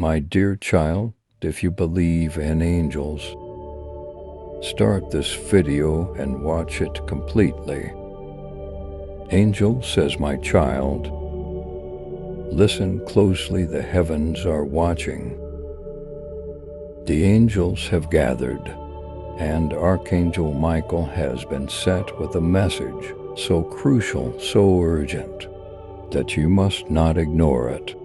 My dear child, if you believe in angels, start this video and watch it completely. Angel says, my child, listen closely, the heavens are watching. The angels have gathered, and Archangel Michael has been sent with a message so crucial, so urgent, that you must not ignore it.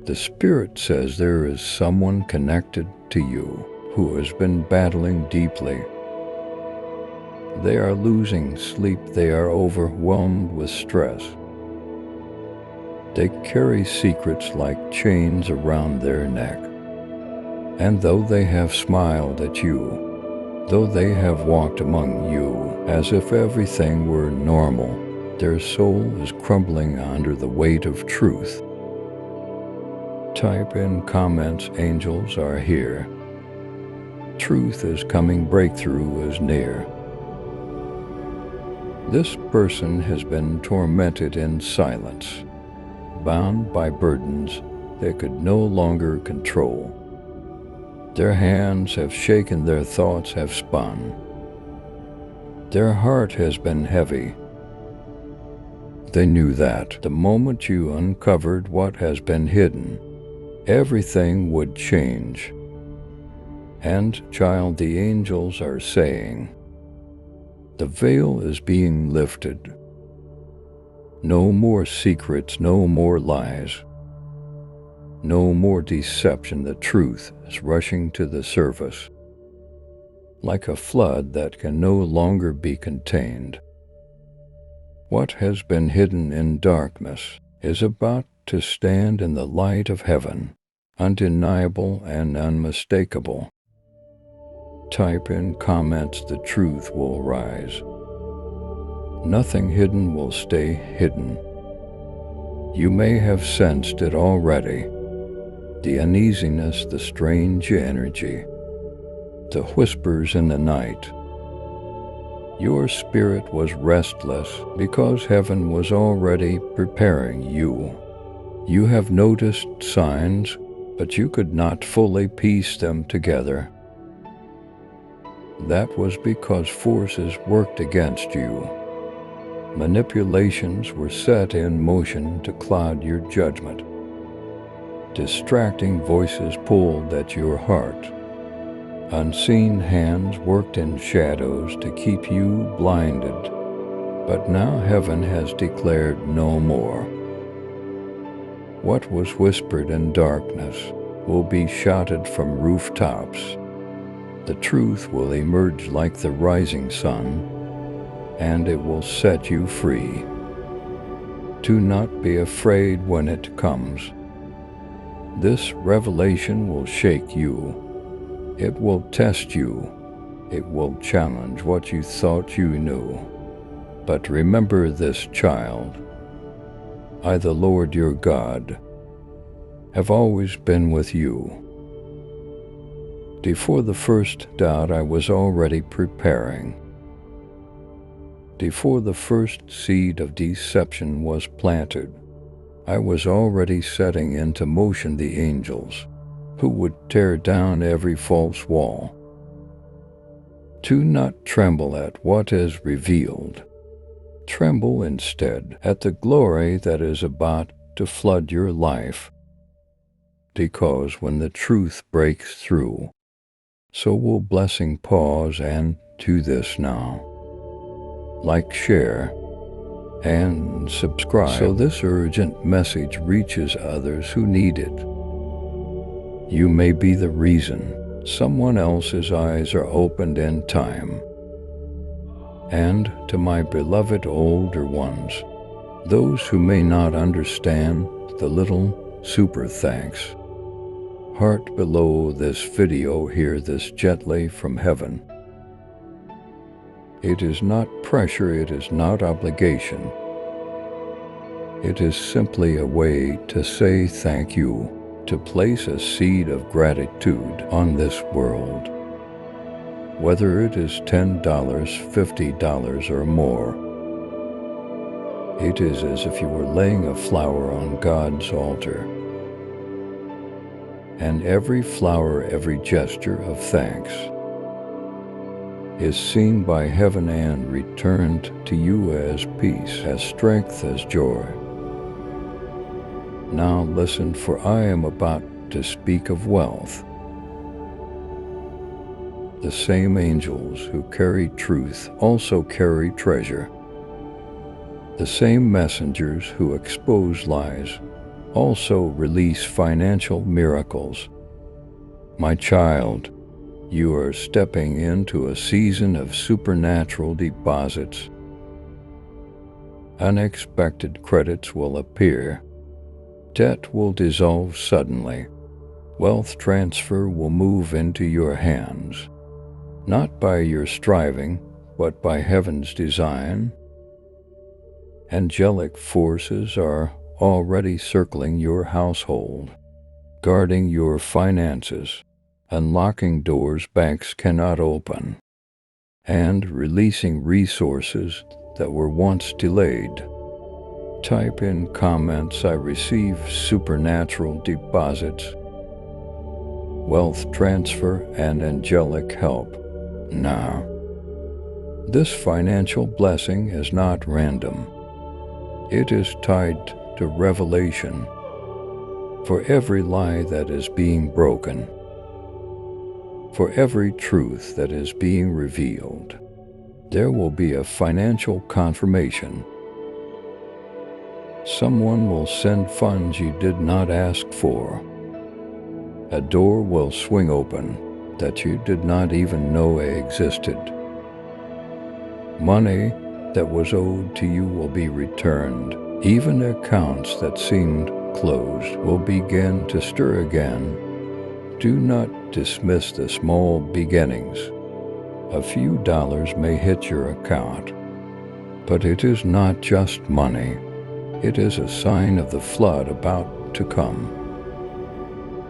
The Spirit says there is someone connected to you who has been battling deeply. They are losing sleep. They are overwhelmed with stress. They carry secrets like chains around their neck. And though they have smiled at you, though they have walked among you as if everything were normal, their soul is crumbling under the weight of truth. Type in comments, angels are here. Truth is coming, breakthrough is near. This person has been tormented in silence, bound by burdens they could no longer control. Their hands have shaken, their thoughts have spun. Their heart has been heavy. They knew that the moment you uncovered what has been hidden, everything would change. And, child, the angels are saying, the veil is being lifted. No more secrets, no more lies. No more deception. The truth is rushing to the surface, like a flood that can no longer be contained. What has been hidden in darkness is about to stand in the light of heaven, undeniable and unmistakable. Type in comments, the truth will rise. Nothing hidden will stay hidden. You may have sensed it already. The uneasiness, the strange energy, the whispers in the night. Your spirit was restless because heaven was already preparing you. You have noticed signs, but you could not fully piece them together. That was because forces worked against you. Manipulations were set in motion to cloud your judgment. Distracting voices pulled at your heart. Unseen hands worked in shadows to keep you blinded. But now heaven has declared no more. What was whispered in darkness will be shouted from rooftops. The truth will emerge like the rising sun, and it will set you free. Do not be afraid when it comes. This revelation will shake you. It will test you. It will challenge what you thought you knew. But remember this, child. I, the Lord your God, have always been with you. Before the first doubt, I was already preparing. Before the first seed of deception was planted, I was already setting into motion the angels who would tear down every false wall. Do not tremble at what is revealed. Tremble instead at the glory that is about to flood your life. Because when the truth breaks through, so will blessing. Pause and do this now. Like, share, and subscribe so this urgent message reaches others who need it. You may be the reason someone else's eyes are opened in time. And to my beloved older ones, those who may not understand the little super thanks. Heart below this video, hear this gently from heaven. It is not pressure, it is not obligation. It is simply a way to say thank you, to place a seed of gratitude on this world. Whether it is $10, $50 or more, it is as if you were laying a flower on God's altar. and every flower, every gesture of thanks is seen by heaven and returned to you as peace, as strength, as joy. Now listen, for I am about to speak of wealth. The same angels who carry truth also carry treasure. The same messengers who expose lies also release financial miracles. My child, you are stepping into a season of supernatural deposits. Unexpected credits will appear. Debt will dissolve suddenly. Wealth transfer will move into your hands, not by your striving, but by heaven's design. Angelic forces are already circling your household, guarding your finances, unlocking doors banks cannot open, and releasing resources that were once delayed. Type in comments, I receive supernatural deposits, wealth transfer, and angelic help. Now, this financial blessing is not random. It is tied to revelation. For every lie that is being broken, for every truth that is being revealed, there will be a financial confirmation. Someone will send funds you did not ask for. A door will swing open that you did not even know existed. Money that was owed to you will be returned. Even accounts that seemed closed will begin to stir again. Do not dismiss the small beginnings. A few dollars may hit your account, but it is not just money. It is a sign of the flood about to come.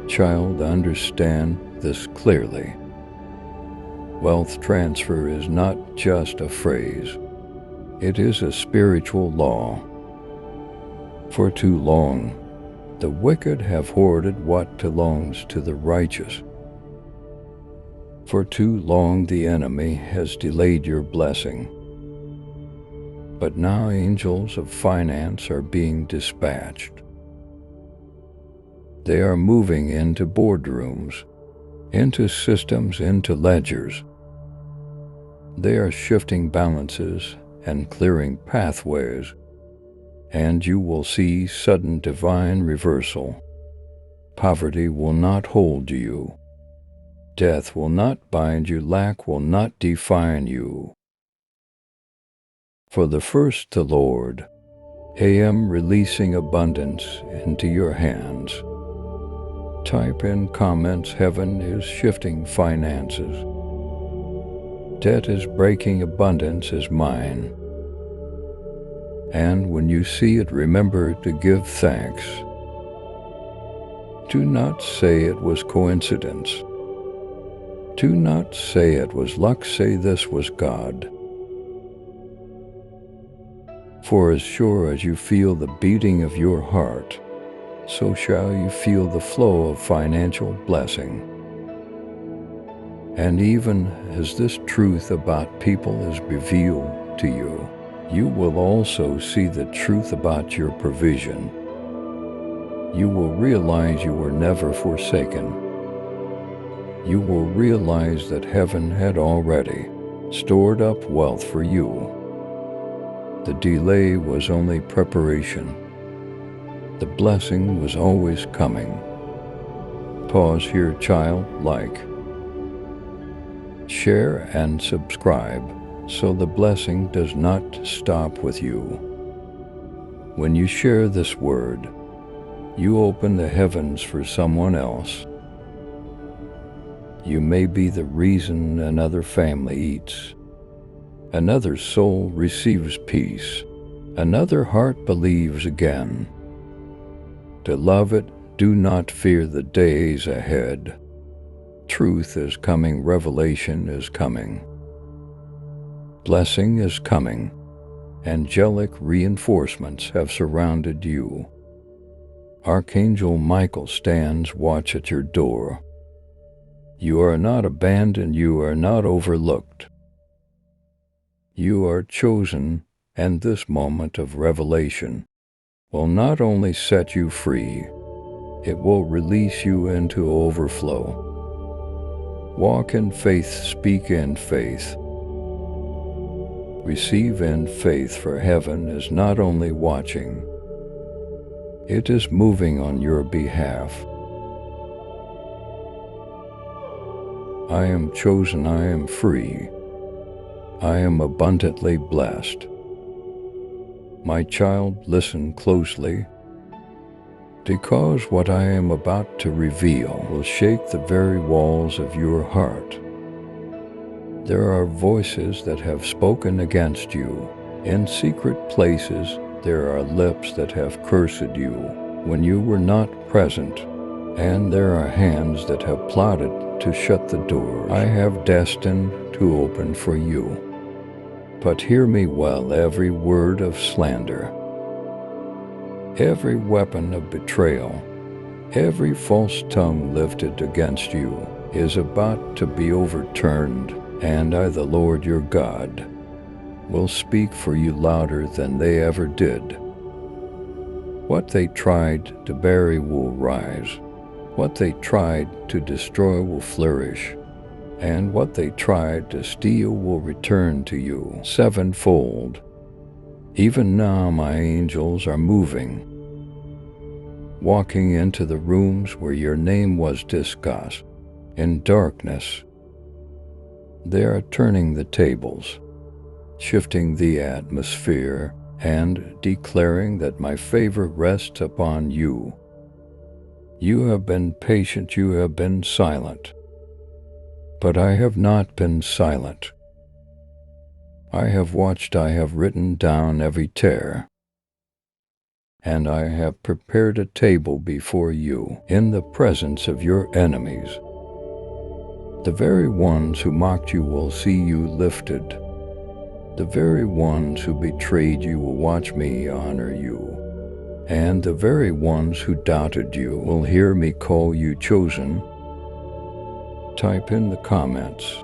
Child, understand this clearly. Wealth transfer is not just a phrase. It is a spiritual law. For too long, the wicked have hoarded what belongs to the righteous. For too long, the enemy has delayed your blessing. But now angels of finance are being dispatched. They are moving into boardrooms, into systems, into ledgers. They are shifting balances and clearing pathways, and you will see sudden divine reversal. Poverty will not hold you. Death will not bind you. Lack will not define you. For the first, the Lord, I am releasing abundance into your hands. Type in comments, heaven is shifting finances. Debt is breaking, abundance is mine. And when you see it, remember to give thanks. Do not say it was coincidence. Do not say it was luck. Say this was God. For as sure as you feel the beating of your heart, so shall you feel the flow of financial blessing. And even as this truth about people is revealed to you, you will also see the truth about your provision. You will realize you were never forsaken. You will realize that heaven had already stored up wealth for you. The delay was only preparation. The blessing was always coming. Pause here, child. Like, share, and subscribe so the blessing does not stop with you. When you share this word, you open the heavens for someone else. You may be the reason another family eats. Another soul receives peace. Another heart believes again. To love it, do not fear the days ahead. Truth is coming, revelation is coming. Blessing is coming. Angelic reinforcements have surrounded you. Archangel Michael stands watch at your door. You are not abandoned, you are not overlooked. You are chosen, and this moment of revelation will not only set you free, it will release you into overflow. Walk in faith, speak in faith. Receive in faith, for heaven is not only watching, it is moving on your behalf. I am chosen, I am free. I am abundantly blessed. My child, listen closely, because what I am about to reveal will shake the very walls of your heart. There are voices that have spoken against you. In secret places, there are lips that have cursed you when you were not present, and there are hands that have plotted to shut the doors I have destined to open for you. But hear me well, every word of slander, every weapon of betrayal, every false tongue lifted against you is about to be overturned, and I, the Lord your God, will speak for you louder than they ever did. What they tried to bury will rise. What they tried to destroy will flourish. And what they tried to steal will return to you sevenfold. Even now my angels are moving, walking into the rooms where your name was discussed in darkness. They are turning the tables, shifting the atmosphere, and declaring that my favor rests upon you. You have been patient, you have been silent. But I have not been silent. I have watched, I have written down every tear, and I have prepared a table before you in the presence of your enemies. The very ones who mocked you will see you lifted. The very ones who betrayed you will watch me honor you. And the very ones who doubted you will hear me call you chosen. Type in the comments,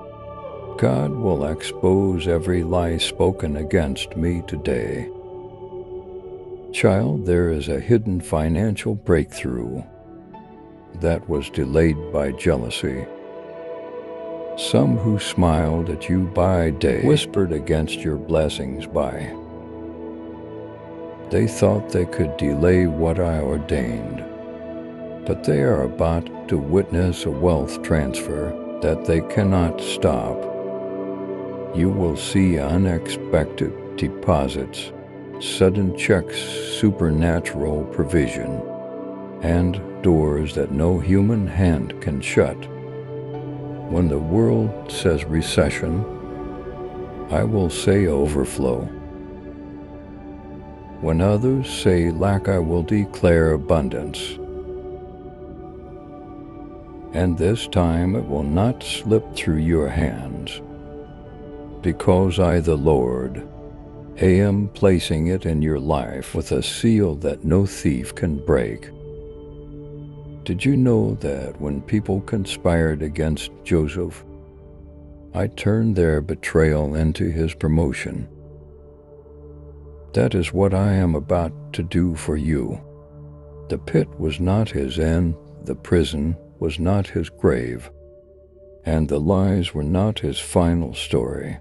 God will expose every lie spoken against me today. Child, there is a hidden financial breakthrough that was delayed by jealousy. Some who smiled at you by day whispered against your blessings by. They thought they could delay what I ordained, but they are about to witness a wealth transfer that they cannot stop. You will see unexpected deposits, sudden checks, supernatural provision, and doors that no human hand can shut. When the world says recession, I will say overflow. When others say lack, I will declare abundance. And this time it will not slip through your hands, because I, the Lord, am placing it in your life with a seal that no thief can break. Did you know that when people conspired against Joseph, I turned their betrayal into his promotion? That is what I am about to do for you. The pit was not his end, the prison was not his grave, and the lies were not his final story.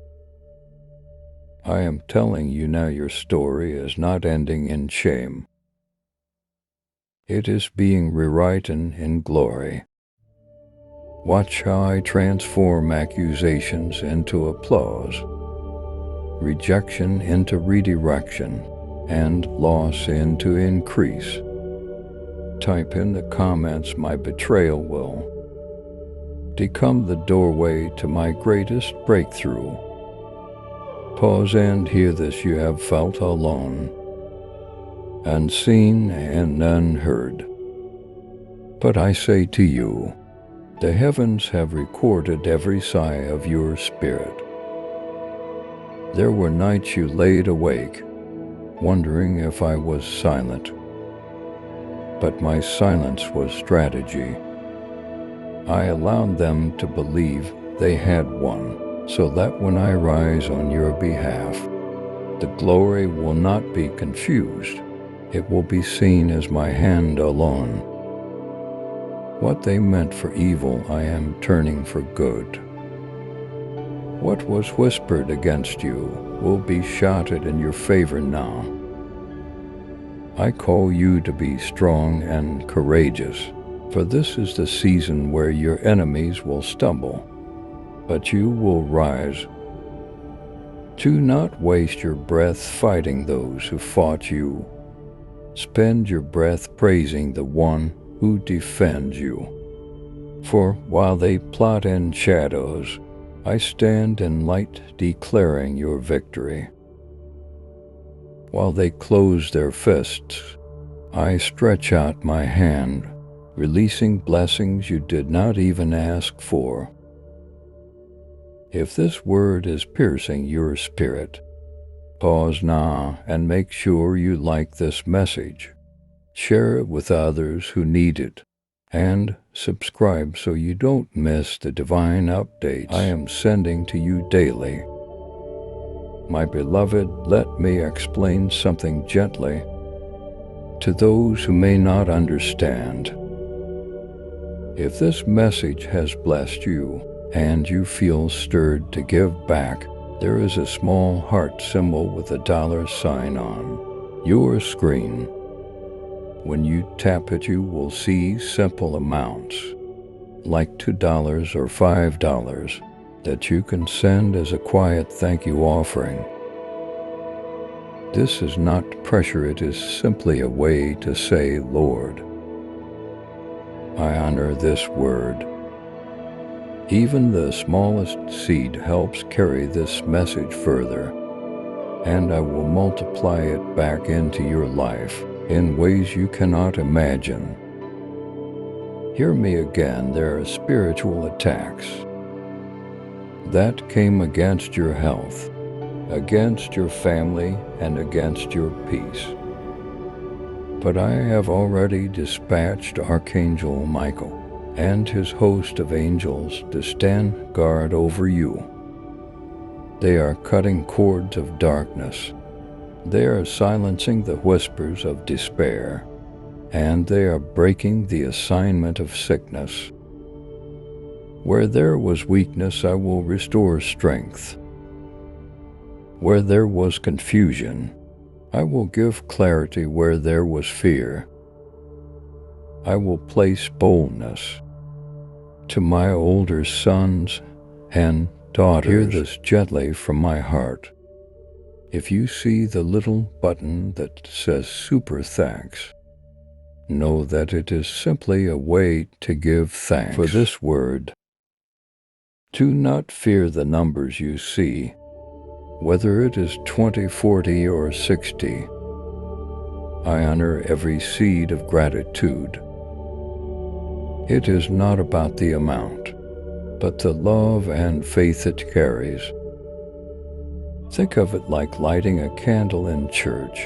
I am telling you now, your story is not ending in shame. It is being rewritten in glory. Watch how I transform accusations into applause, rejection into redirection, and loss into increase. Type in the comments, my betrayal will become the doorway to my greatest breakthrough. Pause and hear this. You have felt alone, unseen and unheard. But I say to you, the heavens have recorded every sigh of your spirit. There were nights you laid awake, wondering if I was silent. but my silence was strategy. I allowed them to believe they had won, so that when I rise on your behalf, the glory will not be confused. It will be seen as my hand alone. What they meant for evil I am turning for good. What was whispered against you will be shouted in your favor now. I call you to be strong and courageous, for this is the season where your enemies will stumble, but you will rise. Do not waste your breath fighting those who fought you. Spend your breath praising the one who defends you. For while they plot in shadows, I stand in light declaring your victory. While they close their fists, I stretch out my hand, releasing blessings you did not even ask for. If this word is piercing your spirit, pause now and make sure you like this message. Share it with others who need it, and subscribe so you don't miss the divine updates I am sending to you daily. My beloved, let me explain something gently to those who may not understand. If this message has blessed you and you feel stirred to give back, there is a small heart symbol with a $sign on your screen. When you tap it, you will see simple amounts, like $2 or $5, that you can send as a quiet thank you offering. This is not pressure, it is simply a way to say, Lord, I honor this word. Even the smallest seed helps carry this message further, and I will multiply it back into your life in ways you cannot imagine. Hear me again, there are spiritual attacks that came against your health, against your family, and against your peace. But I have already dispatched Archangel Michael and his host of angels to stand guard over you. They are cutting cords of darkness. They are silencing the whispers of despair, and they are breaking the assignment of sickness. Where there was weakness, I will restore strength. Where there was confusion, I will give clarity. Where there was fear, I will place boldness. To my older sons and daughters, hear this gently from my heart. If you see the little button that says Super Thanks, know that it is simply a way to give thanks for this word. Do not fear the numbers you see, whether it is 20, 40, or 60. I honor every seed of gratitude. It is not about the amount, but the love and faith it carries. Think of it like lighting a candle in church,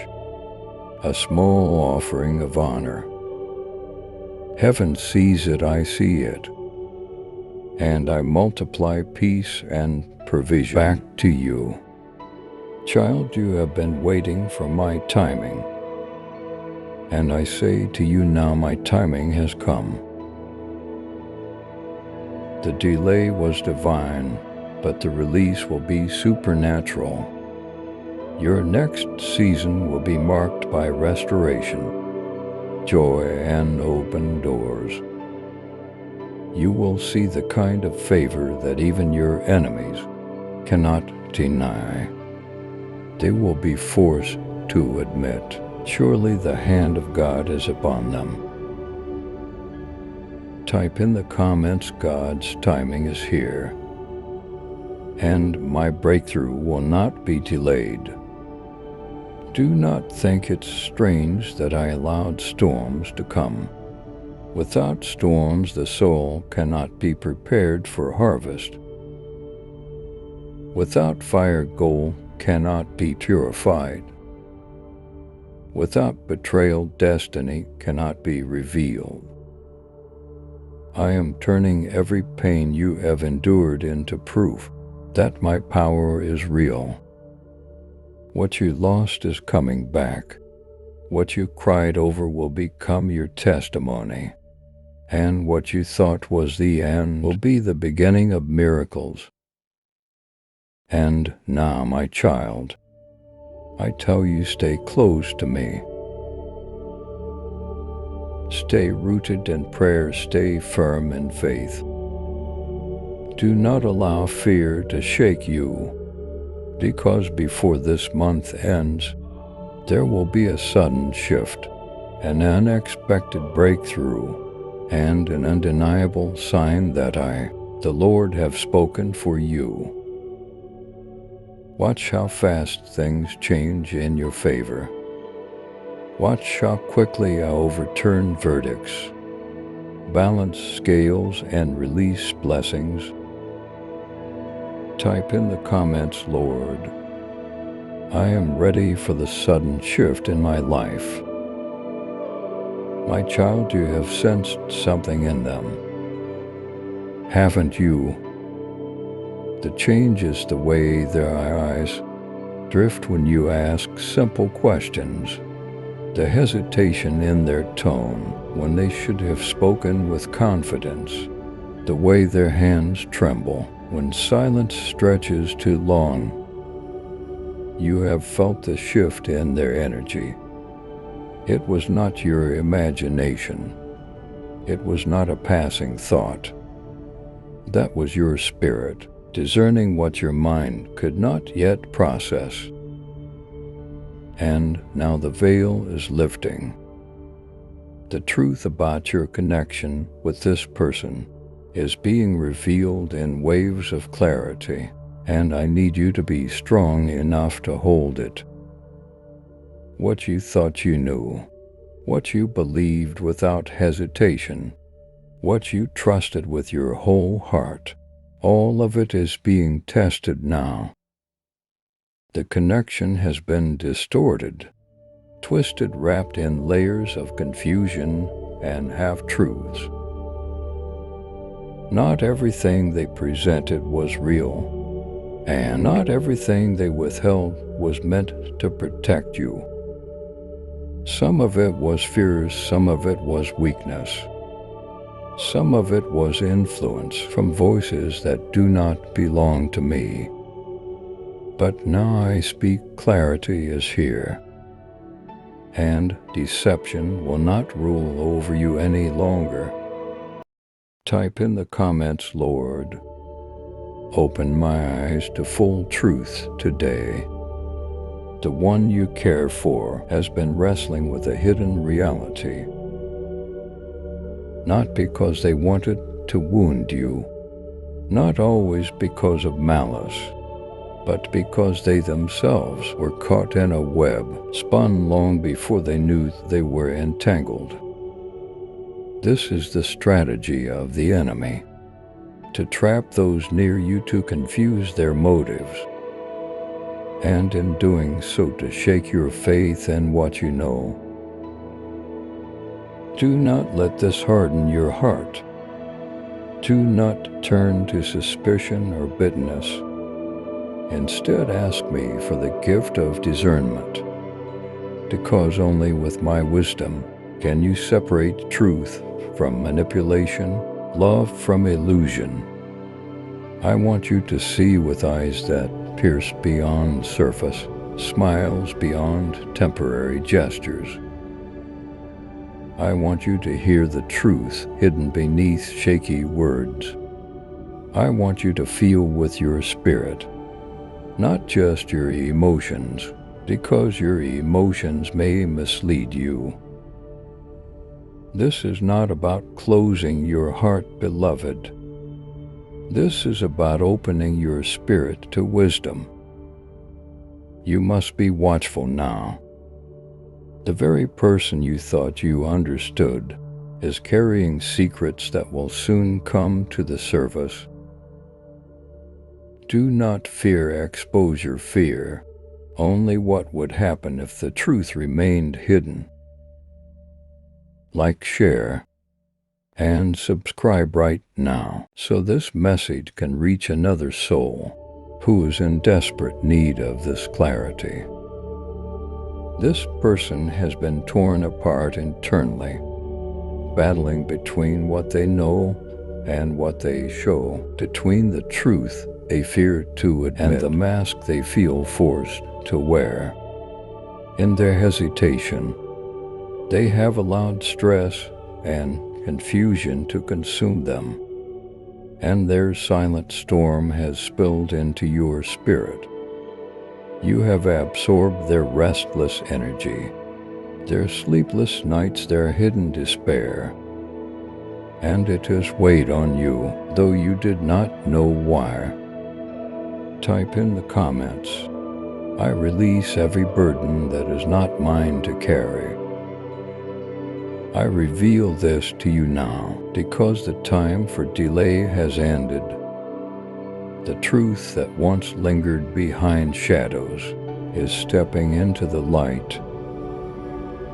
a small offering of honor. Heaven sees it, I see it, and I multiply peace and provision back to you. Child, you have been waiting for my timing, and I say to you now, my timing has come. The delay was divine, but the release will be supernatural. Your next season will be marked by restoration, joy, and open doors. You will see the kind of favor that even your enemies cannot deny. They will be forced to admit, surely the hand of God is upon them. Type in the comments, God's timing is here, and my breakthrough will not be delayed. Do not think it's strange that I allowed storms to come. Without storms, the soil cannot be prepared for harvest. Without fire, gold cannot be purified. Without betrayal, destiny cannot be revealed. I am turning every pain you have endured into proof that my power is real. What you lost is coming back. What you cried over will become your testimony. And what you thought was the end will be the beginning of miracles. And now, my child, I tell you, stay close to me. Stay rooted in prayer, stay firm in faith. Do not allow fear to shake you, because before this month ends, there will be a sudden shift, an unexpected breakthrough, and an undeniable sign that I, the Lord, have spoken for you. Watch how fast things change in your favor. Watch how quickly I overturn verdicts, balance scales, and release blessings. Type in the comments, Lord, I am ready for the sudden shift in my life. My child, you have sensed something in them, haven't you? The change is the way their eyes drift when you ask simple questions, the hesitation in their tone when they should have spoken with confidence, the way their hands tremble when silence stretches too long. You have felt the shift in their energy. It was not your imagination. It was not a passing thought. That was your spirit, discerning what your mind could not yet process. And now the veil is lifting. The truth about your connection with this person is being revealed in waves of clarity, and I need you to be strong enough to hold it. What you thought you knew, what you believed without hesitation, what you trusted with your whole heart, all of it is being tested now. The connection has been distorted, twisted, wrapped in layers of confusion and half-truths. Not everything they presented was real, and not everything they withheld was meant to protect you. Some of it was fear, some of it was weakness. Some of it was influence from voices that do not belong to me. But now I speak, clarity is here, and deception will not rule over you any longer. Type in the comments, Lord, open my eyes to full truth today. The one you care for has been wrestling with a hidden reality, not because they wanted to wound you, not always because of malice, but because they themselves were caught in a web spun long before they knew they were entangled. This is the strategy of the enemy, to trap those near you, to confuse their motives, and in doing so to shake your faith in what you know. Do not let this harden your heart. Do not turn to suspicion or bitterness. Instead, ask me for the gift of discernment, because only with my wisdom can you separate truth from manipulation, love from illusion. I want you to see with eyes that pierce beyond surface, smiles beyond temporary gestures. I want you to hear the truth hidden beneath shaky words. I want you to feel with your spirit, not just your emotions, because your emotions may mislead you. This is not about closing your heart, beloved. This is about opening your spirit to wisdom. You must be watchful now. The very person you thought you understood is carrying secrets that will soon come to the surface. Do not fear exposure, fear only what would happen if the truth remained hidden. Like, share, and subscribe right now so this message can reach another soul who is in desperate need of this clarity. This person has been torn apart internally, battling between what they know and what they show, between the truth they fear to admit and the mask they feel forced to wear. In their hesitation, they have allowed stress and confusion to consume them, and their silent storm has spilled into your spirit. You have absorbed their restless energy, their sleepless nights, their hidden despair, and it has weighed on you, though you did not know why. Type in the comments, "I release every burden that is not mine to carry." I reveal this to you now because the time for delay has ended. The truth that once lingered behind shadows is stepping into the light.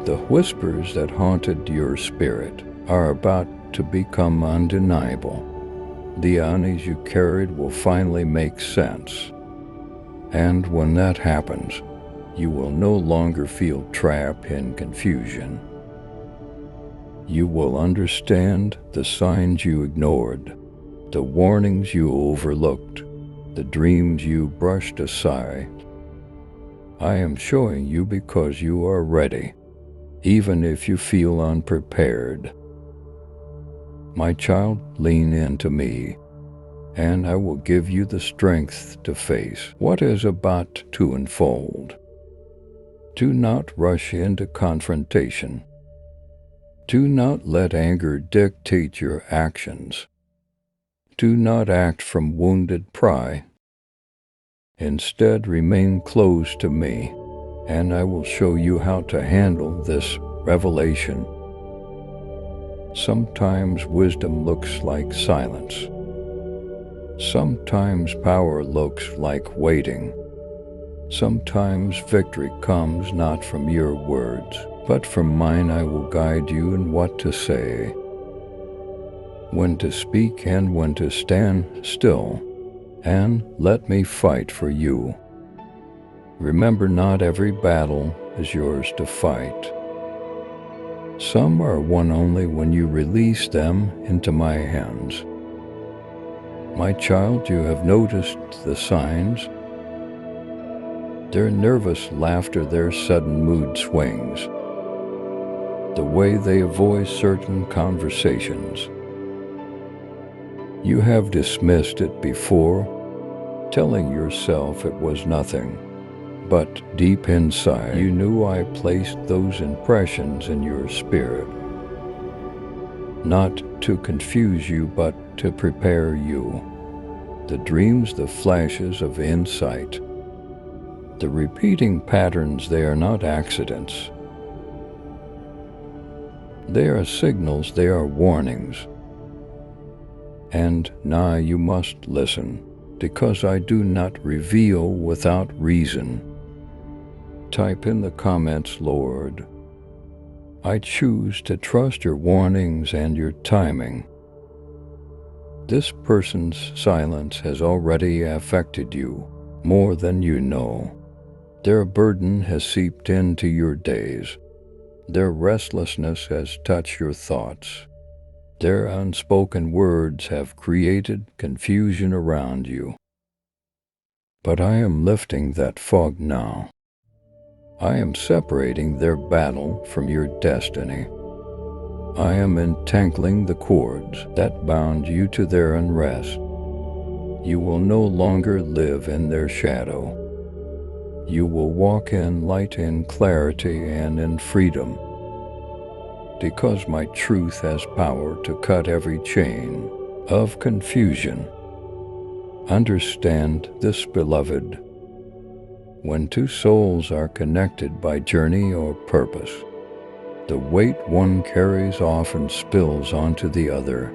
The whispers that haunted your spirit are about to become undeniable. The unease you carried will finally make sense. And when that happens, you will no longer feel trapped in confusion. You will understand the signs you ignored, the warnings you overlooked, the dreams you brushed aside. I am showing you because you are ready, even if you feel unprepared. My child, lean into me, and I will give you the strength to face what is about to unfold. Do not rush into confrontation. Do not let anger dictate your actions. Do not act from wounded pride. Instead, remain close to me, and I will show you how to handle this revelation. Sometimes wisdom looks like silence. Sometimes power looks like waiting. Sometimes victory comes not from your words, but from mine. I will guide you in what to say, when to speak and when to stand still, and let me fight for you. Remember, not every battle is yours to fight. Some are won only when you release them into my hands. My child, you have noticed the signs. Their nervous laughter, their sudden mood swings, the way they avoid certain conversations. You have dismissed it before, telling yourself it was nothing. But deep inside, you knew I placed those impressions in your spirit, not to confuse you, but to prepare you. The dreams, the flashes of insight, the repeating patterns, they are not accidents. They are signals, they are warnings. And now you must listen, because I do not reveal without reason. Type in the comments, Lord, I choose to trust your warnings and your timing. This person's silence has already affected you more than you know. Their burden has seeped into your days. Their restlessness has touched your thoughts. Their unspoken words have created confusion around you. But I am lifting that fog now. I am separating their battle from your destiny. I am entangling the cords that bound you to their unrest. You will no longer live in their shadow. You will walk in light, in clarity, and in freedom. Because my truth has power to cut every chain of confusion. Understand this, beloved. When two souls are connected by journey or purpose, the weight one carries often spills onto the other.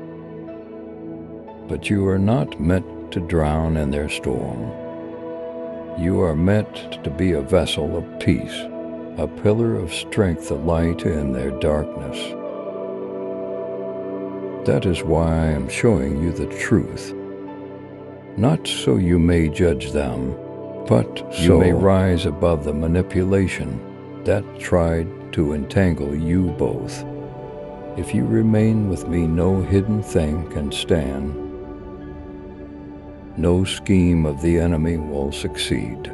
But you are not meant to drown in their storm. You are meant to be a vessel of peace, a pillar of strength, a light in their darkness. That is why I am showing you the truth. Not so you may judge them, but so you may rise above the manipulation that tried to entangle you both. If you remain with me, no hidden thing can stand. No scheme of the enemy will succeed.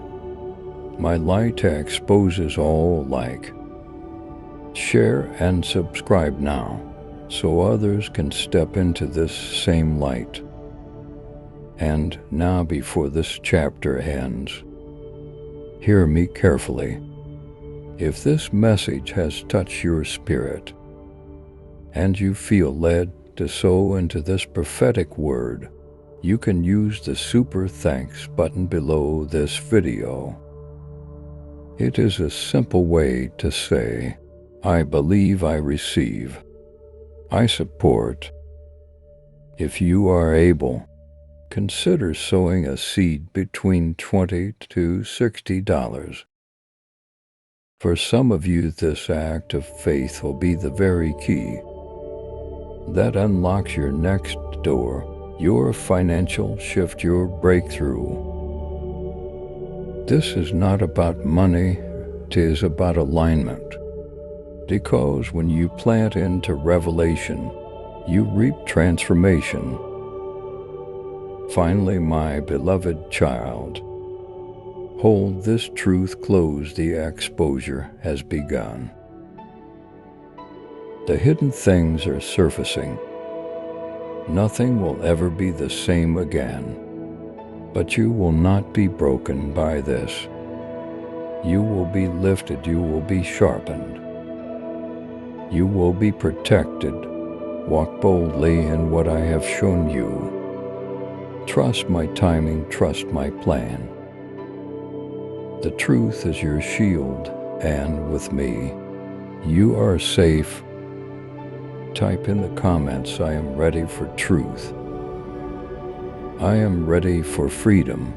My light exposes all alike. Share and subscribe now, so others can step into this same light. And now, before this chapter ends, hear me carefully. If this message has touched your spirit, and you feel led to sow into this prophetic word, you can use the super thanks button below this video. It is a simple way to say, I believe, I receive, I support. If you are able, consider sowing a seed between $20 to $60. For some of you, this act of faith will be the very key that unlocks your next door, your financial shift, your breakthrough. This is not about money, it is about alignment. Because when you plant into revelation, you reap transformation. Finally, my beloved child, hold this truth close. The exposure has begun. The hidden things are surfacing. Nothing will ever be the same again. But you will not be broken by this. You will be lifted. You will be sharpened. You will be protected. Walk boldly in what I have shown you. Trust my timing. Trust my plan. The truth is your shield, and with me, you are safe. Type in the comments, I am ready for truth. I am ready for freedom.